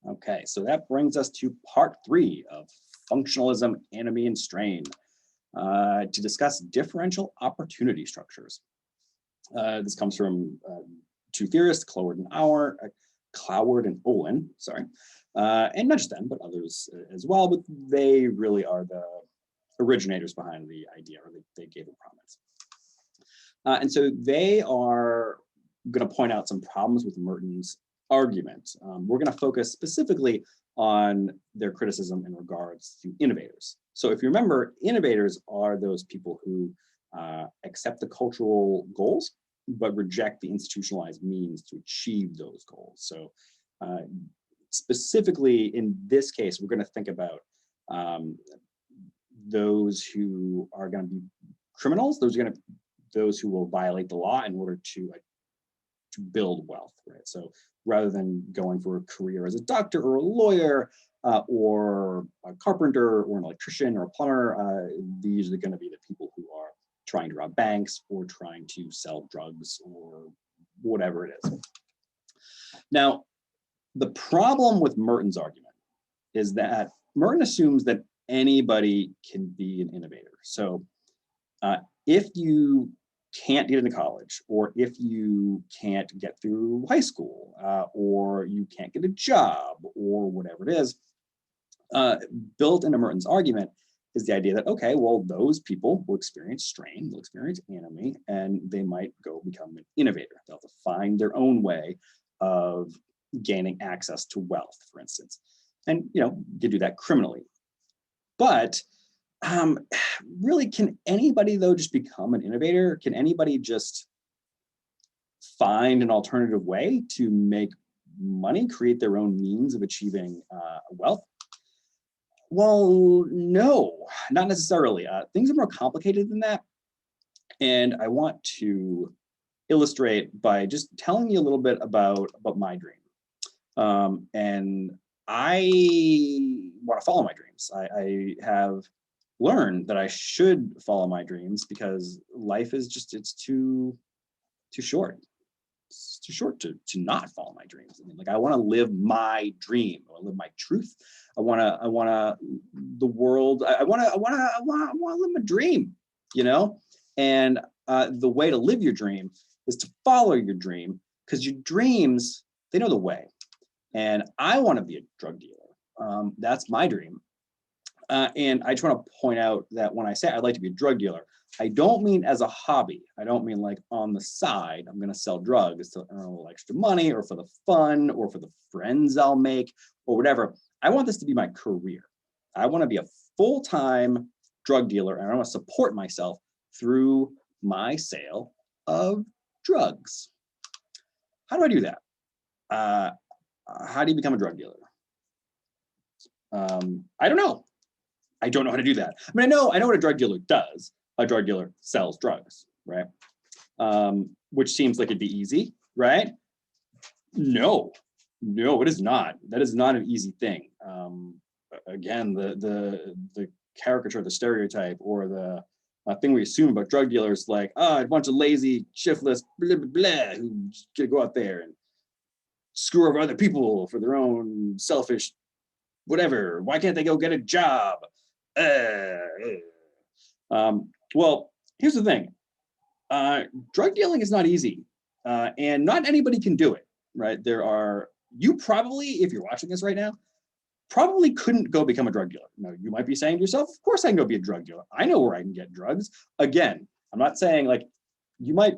Okay, so that brings us to part 3 of Functionalism, Anomie, and Strain to discuss differential opportunity structures. This comes from two theorists, Cloward and Olin, sorry, and not just them, but others as well, but they really are the originators behind the idea, or they gave it prominence. And so they are going to point out some problems with Merton's argument. We're going to focus specifically on their criticism in regards to innovators. So if you remember, innovators are those people who accept the cultural goals, but reject the institutionalized means to achieve those goals. So specifically in this case, we're going to think about those who are going to be criminals, those who will violate the law in order to build wealth, right? So rather than going for a career as a doctor or a lawyer or a carpenter or an electrician or a plumber, these are going to be the people who are trying to rob banks or trying to sell drugs or whatever it is. Now, the problem with Merton's argument is that Merton assumes that anybody can be an innovator. So if you can't get into college, or if you can't get through high school, or you can't get a job, or whatever it is, built into Merton's argument is the idea that, okay, well, those people will experience strain, they'll experience anomie, and they might go become an innovator. They'll have to find their own way of gaining access to wealth, for instance. And, you know, you do that criminally. But really, can anybody, though, just become an innovator? Can anybody just find an alternative way to make money, create their own means of achieving wealth? Well, no, not necessarily. Things are more complicated than that. And I want to illustrate by just telling you a little bit about my dream. And I want to follow my dreams. I have learned that I should follow my dreams because life is just, it's too short. It's too short to not follow my dreams. I mean, like, I want to live my dream. I want to live my truth. I want to the world. I want to live my dream, you know? And the way to live your dream is to follow your dream, because your dreams, they know the way. And I want to be a drug dealer. That's my dream. And I just want to point out that when I say I'd like to be a drug dealer, I don't mean as a hobby. I don't mean like on the side, I'm going to sell drugs to earn a little extra money, or for the fun, or for the friends I'll make, or whatever. I want this to be my career. I want to be a full-time drug dealer, and I want to support myself through my sale of drugs. How do I do that? How do you become a drug dealer? I don't know. I don't know how to do that. I mean, I know what a drug dealer does. A drug dealer sells drugs, right? Which seems like it'd be easy, right? No, it is not. That is not an easy thing. Again, the caricature, the stereotype, or the thing we assume about drug dealers, like, a bunch of lazy, shiftless, blah, blah, blah, who just go out there and screw over other people for their own selfish whatever. Why can't they go get a job? Well, here's the thing. Drug dealing is not easy, and not anybody can do it, right? You probably, if you're watching this right now, probably couldn't go become a drug dealer. Now, you might be saying to yourself, of course I can go be a drug dealer. I know where I can get drugs. Again, I'm not saying, like, you might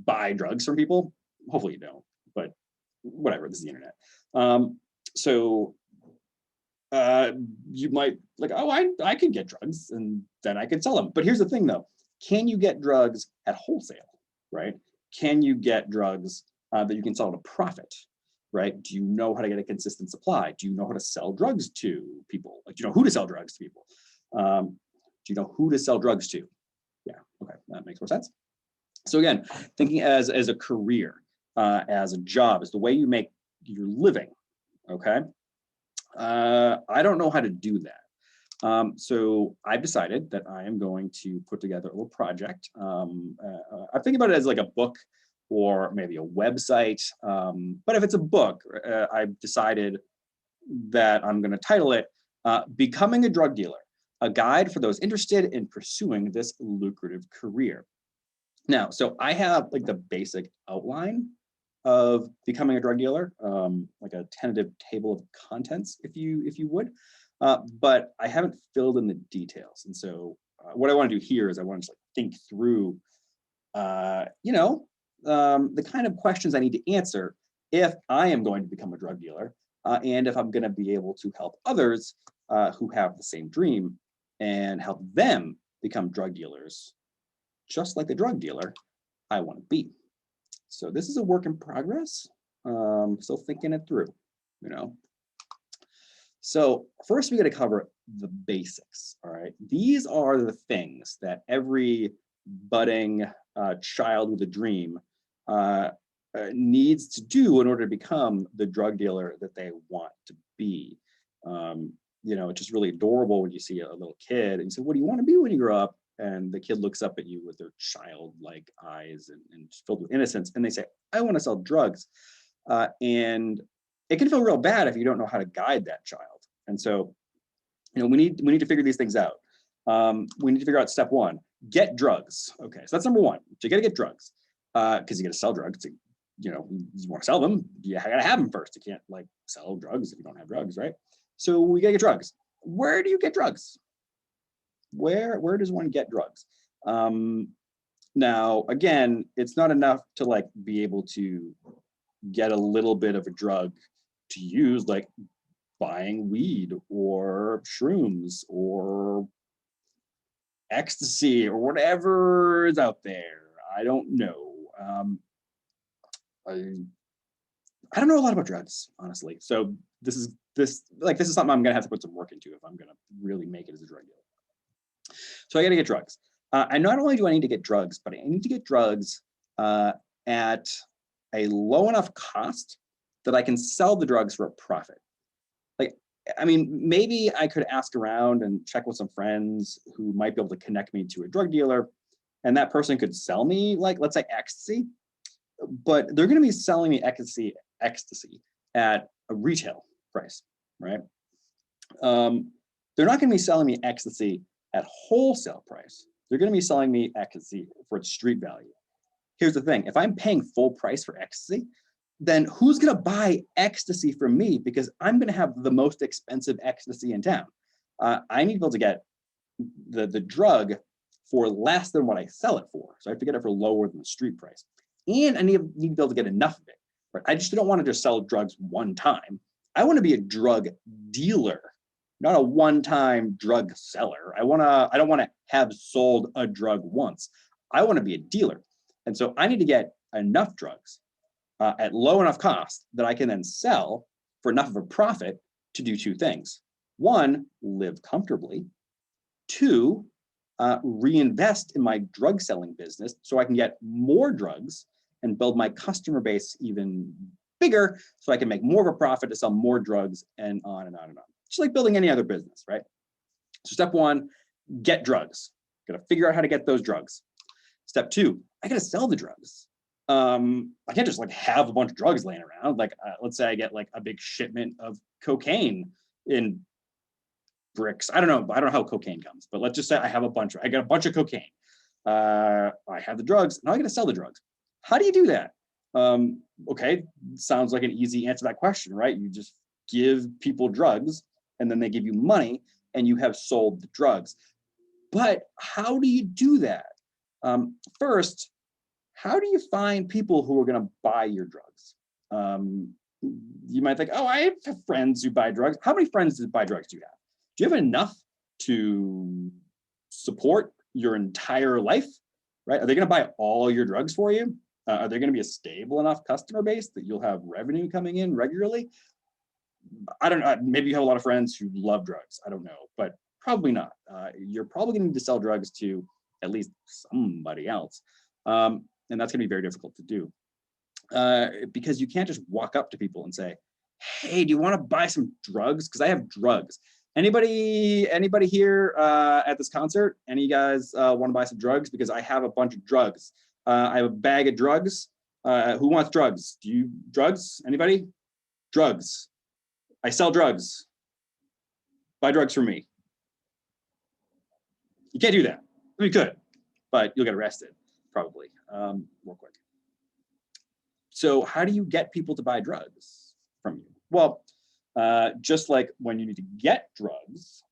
buy drugs from people. Hopefully you don't, but whatever, this is the internet. So you might like, oh, I can get drugs and then I could sell them. But here's the thing though, can you get drugs at wholesale, right? Can you get drugs that you can sell at a profit, right? Do you know how to get a consistent supply? Do you know how to sell drugs to people? Like, do you know who to sell drugs to people? Do you know who to sell drugs to? Yeah, okay, that makes more sense. So again, thinking as a career, as a job, as the way you make your living, okay? I don't know how to do that. So I've decided that I am going to put together a little project. I'm thinking about it as like a book or maybe a website. But if it's a book, I've decided that I'm going to title it, Becoming a Drug Dealer, a guide for those interested in pursuing this lucrative career. Now, so I have like the basic outline of becoming a drug dealer, like a tentative table of contents, if you would, but I haven't filled in the details. And so what I want to do here is I want to just like think through, the kind of questions I need to answer if I am going to become a drug dealer, and if I'm going to be able to help others who have the same dream and help them become drug dealers, just like the drug dealer I want to be. So this is a work in progress. Still thinking it through, So first we got to cover the basics, all right? These are the things that every budding child with a dream needs to do in order to become the drug dealer that they want to be. It's just really adorable when you see a little kid and you say, what do you want to be when you grow up? And the kid looks up at you with their childlike eyes and filled with innocence, and they say, I want to sell drugs. And it can feel real bad if you don't know how to guide that child. And so, we need to figure these things out. We need to figure out step one, get drugs. Okay, so that's number one. So you got to get drugs because you got to sell drugs. You want to sell them, you got to have them first. You can't like sell drugs if you don't have drugs, right? So we got to get drugs. Where do you get drugs? Where does one get drugs? Now, again, it's not enough to like be able to get a little bit of a drug to use, like buying weed or shrooms or ecstasy or whatever is out there. I don't know. I don't know a lot about drugs, honestly. So this is something I'm gonna have to put some work into if I'm gonna really make it as a drug dealer. So I got to get drugs. And not only do I need to get drugs, but I need to get drugs at a low enough cost that I can sell the drugs for a profit. Maybe I could ask around and check with some friends who might be able to connect me to a drug dealer, and that person could sell me, like, let's say ecstasy, but they're going to be selling me ecstasy at a retail price, right? They're not going to be selling me ecstasy at wholesale price. They're going to be selling me ecstasy for its street value. Here's the thing. If I'm paying full price for ecstasy, then who's going to buy ecstasy from me? Because I'm going to have the most expensive ecstasy in town. I need to be able to get the drug for less than what I sell it for. So I have to get it for lower than the street price. And I need to be able to get enough of it. Right? I just don't want to just sell drugs one time. I want to be a drug dealer, not a one-time drug seller. I don't want to have sold a drug once. I want to be a dealer. And so I need to get enough drugs at low enough cost that I can then sell for enough of a profit to do two things. One, live comfortably. Two, reinvest in my drug selling business so I can get more drugs and build my customer base even bigger so I can make more of a profit to sell more drugs, and on and on and on. Just like building any other business, right? So step one, get drugs. Got to figure out how to get those drugs. Step two, I got to sell the drugs. I can't just like have a bunch of drugs laying around. Like, let's say I get like a big shipment of cocaine in bricks. I don't know how cocaine comes, but let's just say I got a bunch of cocaine. I have the drugs. Now I got to sell the drugs. How do you do that? Okay, sounds like an easy answer to that question, right? You just give people drugs and then they give you money and you have sold the drugs. But how do you do that? First, how do you find people who are going to buy your drugs? You might think, oh, I have friends who buy drugs. How many friends that buy drugs do you have? Do you have enough to support your entire life, right? Are they going to buy all your drugs for you? Are there going to be a stable enough customer base that you'll have revenue coming in regularly? I don't know. Maybe you have a lot of friends who love drugs. I don't know, but probably not. You're probably going to need to sell drugs to at least somebody else. And that's going to be very difficult to do because you can't just walk up to people and say, hey, do you want to buy some drugs? Because I have drugs. Anybody here at this concert? Any of you guys want to buy some drugs? Because I have a bunch of drugs. I have a bag of drugs. Who wants drugs? Drugs? Anybody? Drugs. I sell drugs. Buy drugs from me. You can't do that. You could, but you'll get arrested probably real quick. So how do you get people to buy drugs from you? Well, just like when you need to get drugs,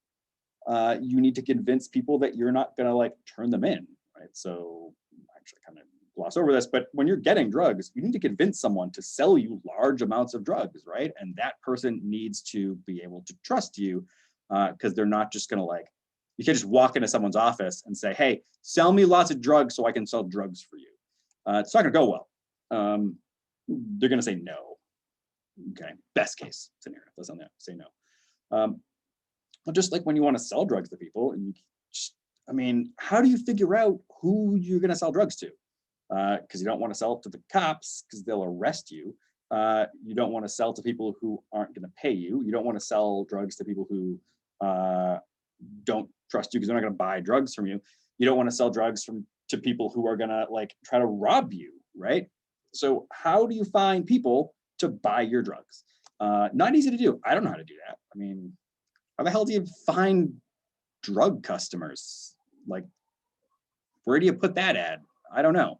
you need to convince people that you're not going to like turn them in, right? So actually kind of gloss over this, but when you're getting drugs, you need to convince someone to sell you large amounts of drugs, right? And that person needs to be able to trust you because they're not just going to like, you can't just walk into someone's office and say, hey, sell me lots of drugs so I can sell drugs for you. It's not going to go well. They're going to say no. Okay, best case scenario, that's on that, say no. But just like when you want to sell drugs to people, you just, I mean, how do you figure out who you're going to sell drugs to? Because you don't want to sell it to the cops because they'll arrest you. You don't want to sell to people who aren't going to pay you. You don't want to sell drugs to people who don't trust you because they're not going to buy drugs from you. You don't want to sell drugs to people who are going to like try to rob you, right? So how do you find people to buy your drugs? Not easy to do. I don't know how to do that. I mean, how the hell do you find drug customers? Like, where do you put that ad? I don't know.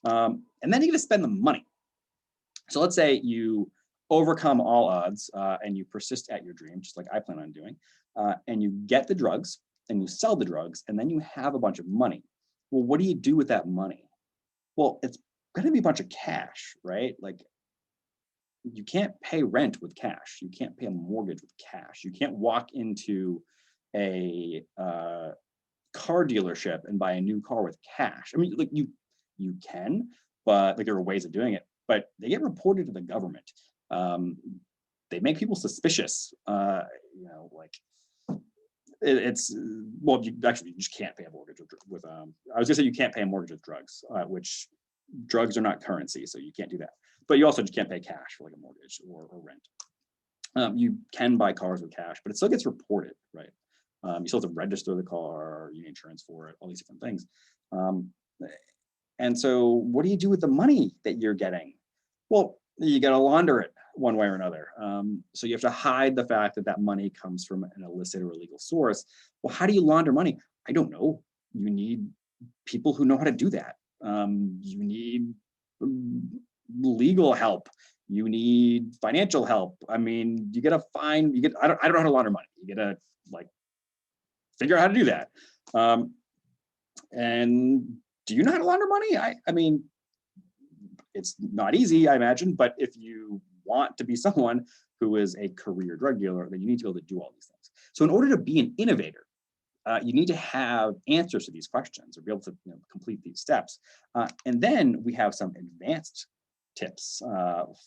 And then you got to spend the money. So let's say you overcome all odds and you persist at your dream, just like I plan on doing, and you get the drugs and you sell the drugs and then you have a bunch of money. Well, what do you do with that money? Well, it's going to be a bunch of cash, right? Like, you can't pay rent with cash. You can't pay a mortgage with cash. You can't walk into a car dealership and buy a new car with cash. I mean, like you can, but like there are ways of doing it, but they get reported to the government. They make people suspicious. You know, like it's well, you just can't pay a mortgage with I was gonna say you can't pay a mortgage with drugs, which drugs are not currency, so you can't do that. But you also just can't pay cash for like a mortgage or rent. You can buy cars with cash, but it still gets reported, right? You still have to register the car, you need insurance for it, all these different things. And so what do you do with the money that you're getting? Well, you got to launder it one way or another. So you have to hide the fact that that money comes from an illicit or illegal source. Well, how do you launder money? I don't know. You need people who know how to do that. You need legal help. You need financial help. I mean, you got to find, I don't know how to launder money. You got to like figure out how to do that. And do you know how to launder money? I mean, it's not easy, I imagine, but if you want to be someone who is a career drug dealer, then you need to be able to do all these things. So in order to be an innovator, you need to have answers to these questions or be able to complete these steps. And then we have some advanced tips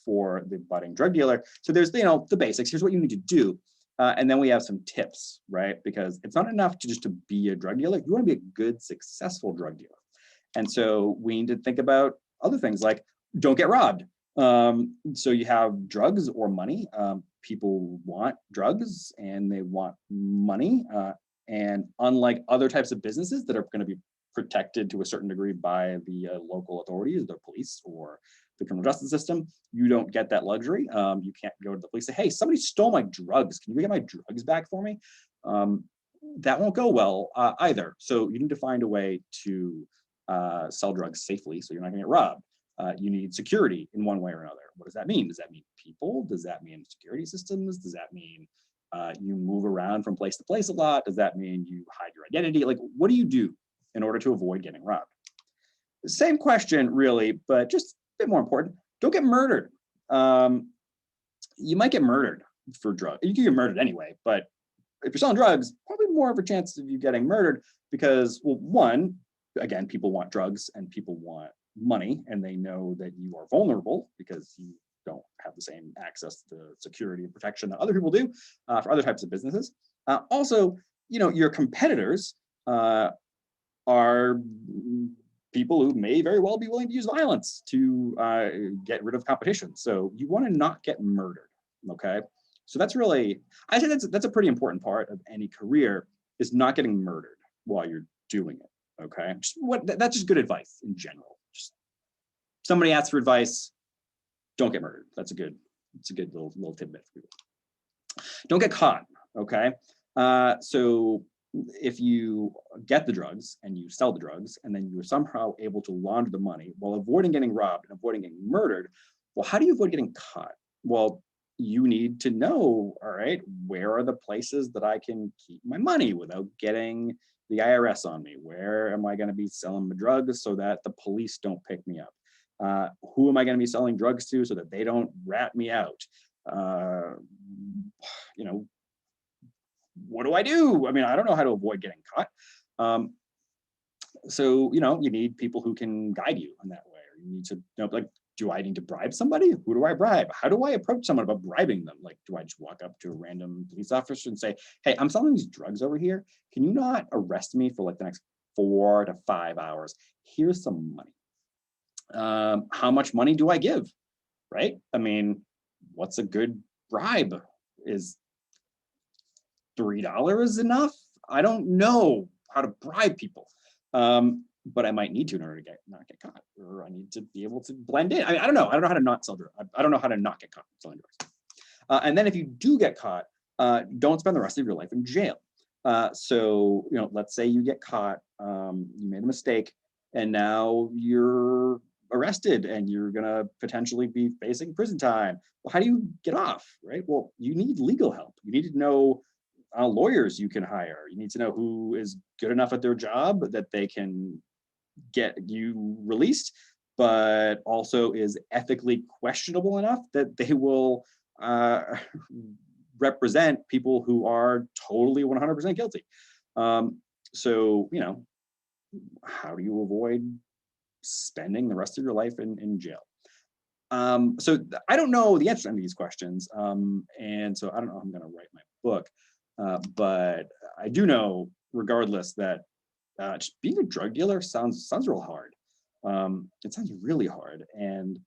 for the budding drug dealer. So there's the basics. Here's what you need to do. And then we have some tips, right? Because it's not enough to be a drug dealer. You want to be a good, successful drug dealer. And so we need to think about other things like don't get robbed. So you have drugs or money. People want drugs and they want money. And unlike other types of businesses that are going to be protected to a certain degree by the local authorities, the police or the criminal justice system, you don't get that luxury. You can't go to the police and say, hey, somebody stole my drugs. Can you get my drugs back for me? That won't go well either. So you need to find a way to sell drugs safely so you're not going to get robbed. You need security in one way or another. What does that mean? Does that mean people? Does that mean security systems? Does that mean you move around from place to place a lot? Does that mean you hide your identity? Like, what do you do in order to avoid getting robbed? The same question, really, but just a bit more important. Don't get murdered. You might get murdered for drugs. You can get murdered anyway, but if you're selling drugs, probably more of a chance of you getting murdered because, well, one, again, people want drugs and people want money, and they know that you are vulnerable because you don't have the same access to security and protection that other people do for other types of businesses. Also, your competitors are people who may very well be willing to use violence to get rid of competition. So you want to not get murdered, okay? So that's really, I think that's a pretty important part of any career is not getting murdered while you're doing it, okay? That's just good advice in general. Just somebody asks for advice, don't get murdered. It's a good little tidbit for people. Don't get caught, okay? So if you get the drugs and you sell the drugs and then you're somehow able to launder the money while avoiding getting robbed and avoiding getting murdered, well, how do you avoid getting caught? Well, you need to know, all right, where are the places that I can keep my money without getting the IRS on me? Where am I going to be selling the drugs so that the police don't pick me up? Who am I going to be selling drugs to so that they don't rat me out? You know, what do I do? I mean, I don't know how to avoid getting caught. So, you know, you need people who can guide you in that way. Or you need to know, like, do I need to bribe somebody? Who do I bribe? How do I approach someone about bribing them? Like, do I just walk up to a random police officer and say, hey, I'm selling these drugs over here. Can you not arrest me for like the next 4 to 5 hours? Here's some money. How much money do I give? Right? I mean, what's a good bribe? Is $3 enough? I don't know how to bribe people, but I might need to in order to not get caught, or I need to be able to blend in. I don't know. I don't know how to not sell drugs. I don't know how to not get caught selling drugs. And then if you do get caught, don't spend the rest of your life in jail. So, you know, let's say you get caught, you made a mistake, and now you're arrested and you're gonna potentially be facing prison time. Well, how do you get off, right? Well, you need legal help. You need to know lawyers you can hire. You need to know who is good enough at their job that they can get you released, but also is ethically questionable enough that they will represent people who are totally 100% guilty. So, you know, how do you avoid spending the rest of your life in jail? So I don't know the answer to any of these questions. And so I don't know how I'm going to write my book. But I do know, regardless, that just being a drug dealer sounds real hard. It sounds really hard, and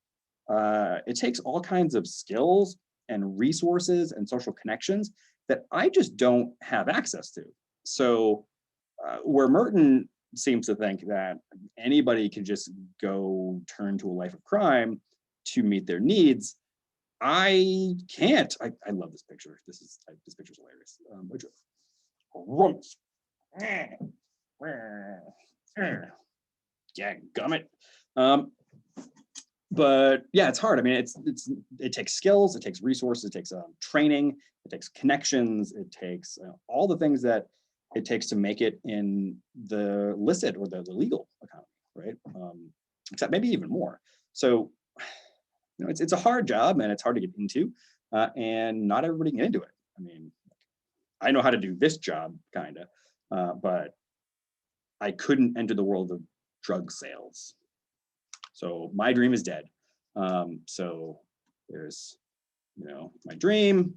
it takes all kinds of skills and resources and social connections that I just don't have access to. So where Merton seems to think that anybody can just go turn to a life of crime to meet their needs, I can't. I love this picture. This picture's hilarious. Yeah, gummit. But yeah, it's hard. I mean, it takes skills, it takes resources, it takes training, it takes connections, it takes all the things that it takes to make it in the illicit or the legal economy, right? Except maybe even more. So, you know, it's a hard job and it's hard to get into, and not everybody can get into it. I mean, I know how to do this job, kind of, but I couldn't enter the world of drug sales. So my dream is dead. So there's, you know, my dream,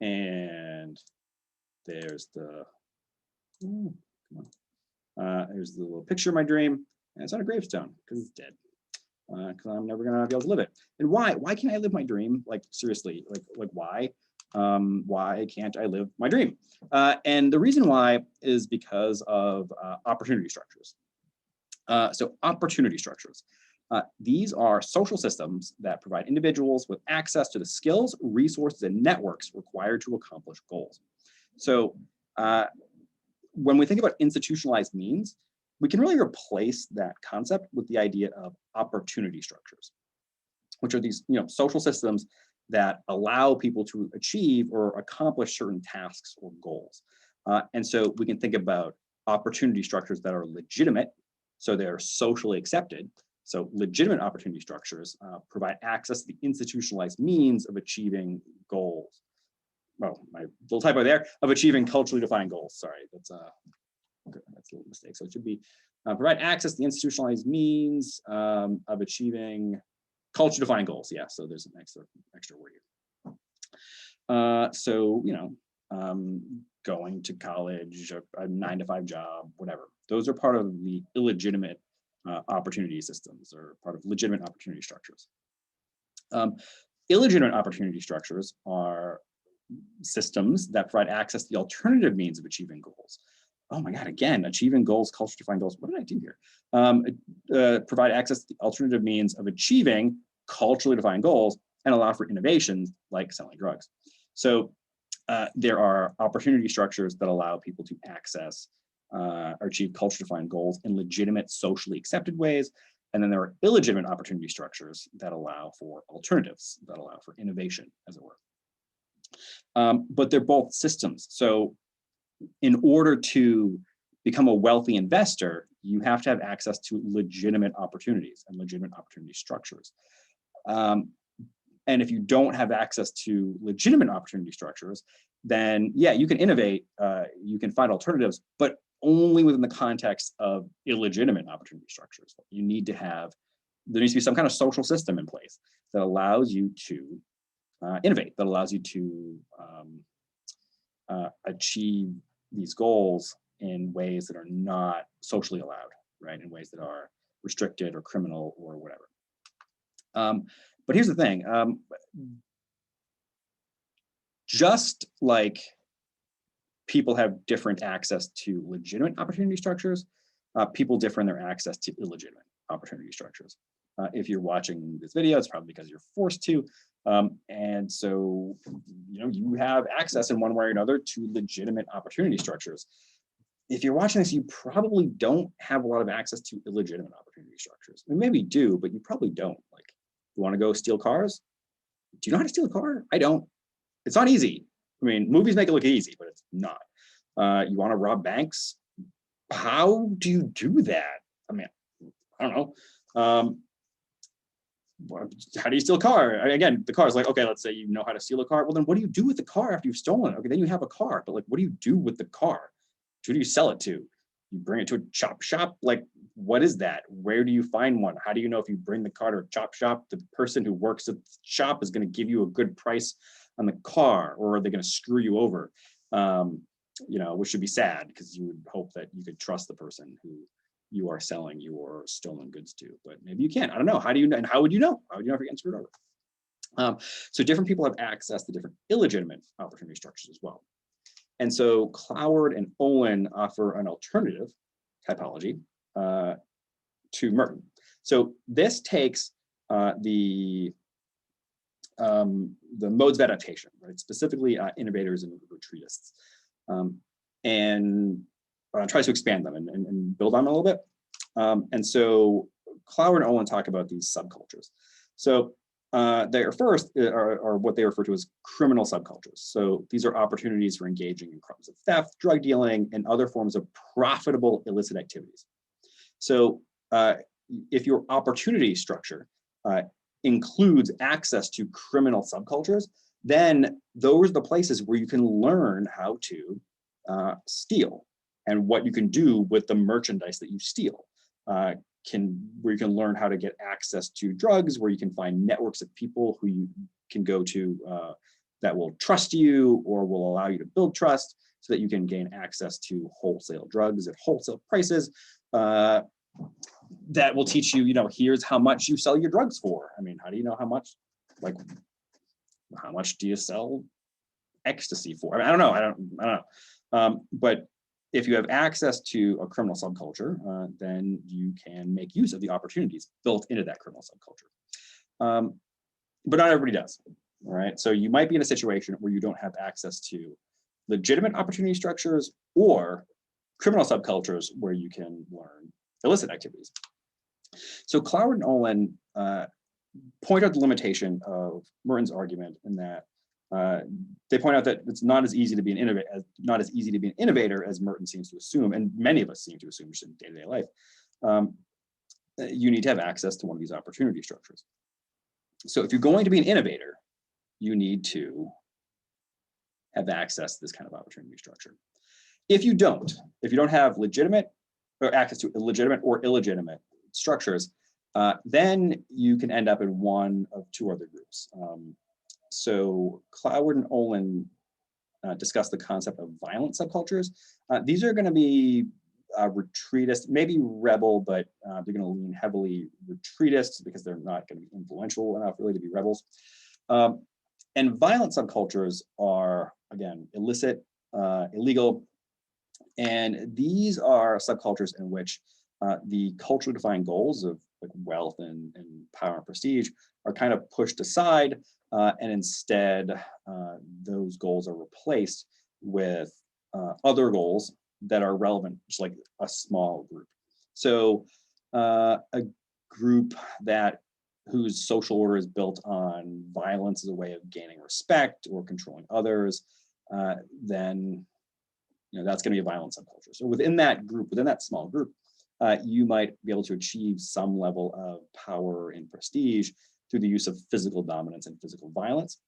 and there's the, there's the little picture of my dream, and it's on a gravestone because it's dead. Because I'm never gonna be able to live it. And why? Why can't I live my dream? Like seriously, like why? Why can't I live my dream? And the reason why is because of opportunity structures. So opportunity structures. These are social systems that provide individuals with access to the skills, resources, and networks required to accomplish goals. So when we think about institutionalized means, we can really replace that concept with the idea of opportunity structures, which are these, you know, social systems that allow people to achieve or accomplish certain tasks or goals. And so we can think about opportunity structures that are legitimate, so they're socially accepted. So legitimate opportunity structures provide access to the institutionalized means of achieving goals. Well, my little typo there, of achieving culturally defined goals. Sorry, that's a little mistake. So it should be provide access to the institutionalized means of achieving culture defined goals. Yeah, so there's an extra word here. So, you know, going to college, a 9-to-5 job, whatever. Those are part of the illegitimate opportunity systems, or part of legitimate opportunity structures. Illegitimate opportunity structures are systems that provide access to the alternative means of achieving goals. Oh my God, again, achieving goals, culture defined goals. What did I do here? Provide access to the alternative means of achieving culturally defined goals and allow for innovations like selling drugs. So there are opportunity structures that allow people to access or achieve culture-defined goals in legitimate, socially accepted ways. And then there are illegitimate opportunity structures that allow for alternatives, that allow for innovation, as it were. But they're both systems. So in order to become a wealthy investor, you have to have access to legitimate opportunities and legitimate opportunity structures. And if you don't have access to legitimate opportunity structures, then yeah, you can innovate, you can find alternatives, but only within the context of illegitimate opportunity structures. You need to have, there needs to be some kind of social system in place that allows you to innovate, that allows you to achieve these goals in ways that are not socially allowed, right? In ways that are restricted or criminal or whatever. But here's the thing, just like people have different access to legitimate opportunity structures, people differ in their access to illegitimate opportunity structures. If you're watching this video, it's probably because you're forced to. And so, you know, you have access in one way or another to legitimate opportunity structures. If you're watching this, you probably don't have a lot of access to illegitimate opportunity structures. I mean, maybe you do, but you probably don't. Like, you want to go steal cars? Do you know how to steal a car? I don't. It's not easy. I mean, movies make it look easy, but it's not. You want to rob banks? How do you do that? I mean, I don't know. How do you steal a car? Again, the car is like, okay, let's say you know how to steal a car. Well, then what do you do with the car after you've stolen it? Okay, then you have a car, but like, what do you do with the car? Who do you sell it to? You bring it to a chop shop? Like, what is that? Where do you find one? How do you know if you bring the car to a chop shop, the person who works at the shop is going to give you a good price on the car, or are they going to screw you over? You know, which should be sad, because you would hope that you could trust the person who you are selling your stolen goods to, but maybe you can't. I don't know. How do you know? And how would you know? How would you know if you're getting screwed over? So different people have access to different illegitimate opportunity structures as well. And so Cloward and Olin offer an alternative typology to Merton. So this takes the modes of adaptation, right? Specifically innovators and retreatists, and tries to expand them and build on them a little bit. And so Cloward and Olin talk about these subcultures. So their first are what they refer to as criminal subcultures. So these are opportunities for engaging in crimes of theft, drug dealing, and other forms of profitable illicit activities. So if your opportunity structure includes access to criminal subcultures, then those are the places where you can learn how to steal and what you can do with the merchandise that you steal. Where you can learn how to get access to drugs, where you can find networks of people who you can go to that will trust you or will allow you to build trust, so that you can gain access to wholesale drugs at wholesale prices. That will teach you, you know, here's how much you sell your drugs for. I mean, how do you know how much? Like, how much do you sell ecstasy for? I mean, I don't know. But if you have access to a criminal subculture, then you can make use of the opportunities built into that criminal subculture. But not everybody does, all right? So you might be in a situation where you don't have access to legitimate opportunity structures or criminal subcultures where you can learn illicit activities. So Cloward and Olin point out the limitation of Merton's argument in that they point out that it's not as easy to be an innovator as Merton seems to assume, and many of us seem to assume just in day-to-day life. You need to have access to one of these opportunity structures. So if you're going to be an innovator, you need to have access to this kind of opportunity structure. If you don't have legitimate or access to legitimate or illegitimate structures, then you can end up in one of two other groups. So Cloward and Olin discuss the concept of violent subcultures. These are going to be retreatist, maybe rebel, but they're going to lean heavily retreatist because they're not going to be influential enough really to be rebels. And violent subcultures are, again, illicit, illegal, and these are subcultures in which the culturally defined goals of like wealth and power and prestige are kind of pushed aside and instead those goals are replaced with other goals that are relevant, just like a small group. So a group whose social order is built on violence as a way of gaining respect or controlling others, then that's going to be a violent subculture. So within that group, within that small group, you might be able to achieve some level of power and prestige through the use of physical dominance and physical violence.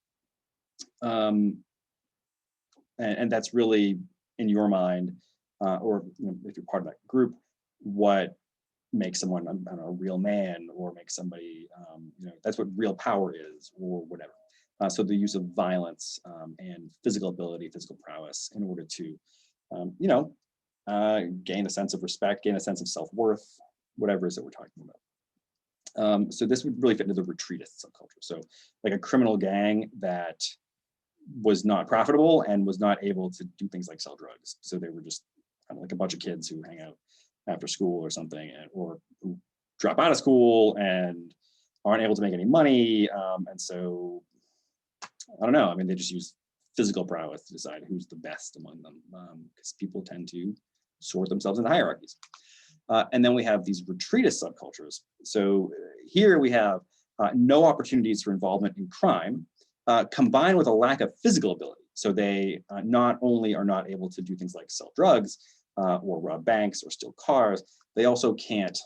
And that's really, in your mind, or if you're part of that group, what makes someone, I don't know, a real man, or make somebody, that's what real power is, or whatever. So the use of violence and physical ability, physical prowess, in order to, gain a sense of respect, gain a sense of self-worth, whatever it is that we're talking about. So this would really fit into the retreatist subculture. So like a criminal gang that was not profitable and was not able to do things like sell drugs. So they were just kind of like a bunch of kids who hang out after school or something, or who drop out of school and aren't able to make any money. And so, I don't know, I mean, they just use physical prowess to decide who's the best among them, because people tend to sort themselves into hierarchies. And then we have these retreatist subcultures. So here we have no opportunities for involvement in crime, combined with a lack of physical ability. So they not only are not able to do things like sell drugs or rob banks or steal cars, they also can't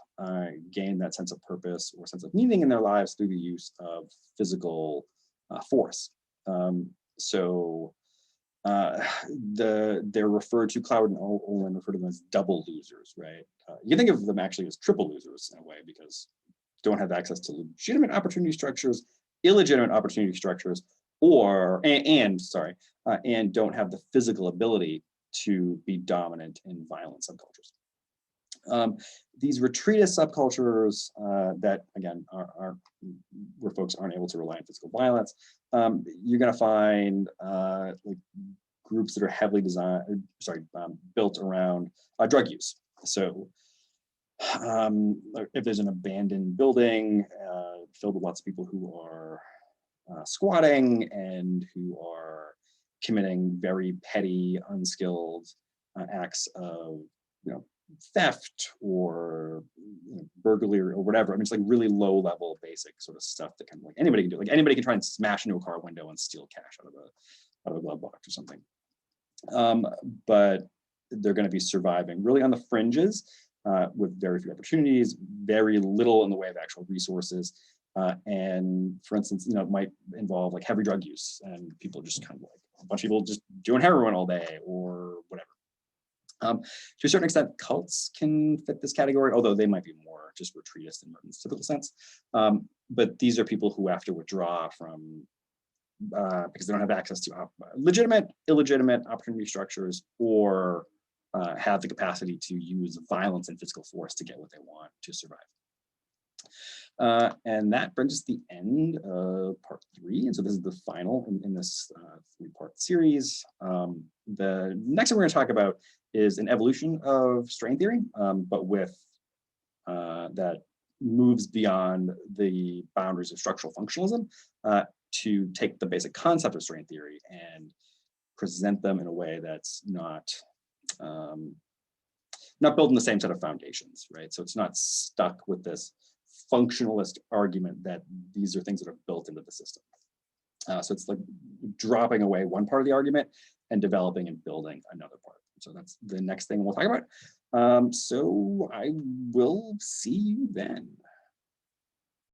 gain that sense of purpose or sense of meaning in their lives through the use of physical force. So they're referred to, Cloud and Olin refer to them as double losers, right? You can think of them actually as triple losers in a way, because don't have access to legitimate opportunity structures, illegitimate opportunity structures, and don't have the physical ability to be dominant in violent subcultures. These retreatist subcultures that, again, are where folks aren't able to rely on physical violence, you're going to find like groups that are heavily built around drug use. So if there's an abandoned building filled with lots of people who are squatting and who are committing very petty, unskilled acts of, theft or burglary or whatever. I mean, it's like really low level, basic sort of stuff that kind of like anybody can do. Like anybody can try and smash into a car window and steal cash out of a glove box or something. But they're going to be surviving really on the fringes with very few opportunities, very little in the way of actual resources. And for instance, it might involve like heavy drug use and people just kind of like a bunch of people just doing heroin all day or whatever. To a certain extent, cults can fit this category, although they might be more just retreatist in Merton's typical sense. But these are people who have to withdraw from, because they don't have access to legitimate, illegitimate opportunity structures, or have the capacity to use violence and physical force to get what they want to survive. And that brings us to the end of part 3. And so this is the final in this 3-part series. The next thing we're going to talk about is an evolution of strain theory, but with that moves beyond the boundaries of structural functionalism to take the basic concept of strain theory and present them in a way that's not built in the same set of foundations, right? So it's not stuck with this functionalist argument that these are things that are built into the system. So it's like dropping away one part of the argument and developing and building another part. So that's the next thing we'll talk about. So I will see you then.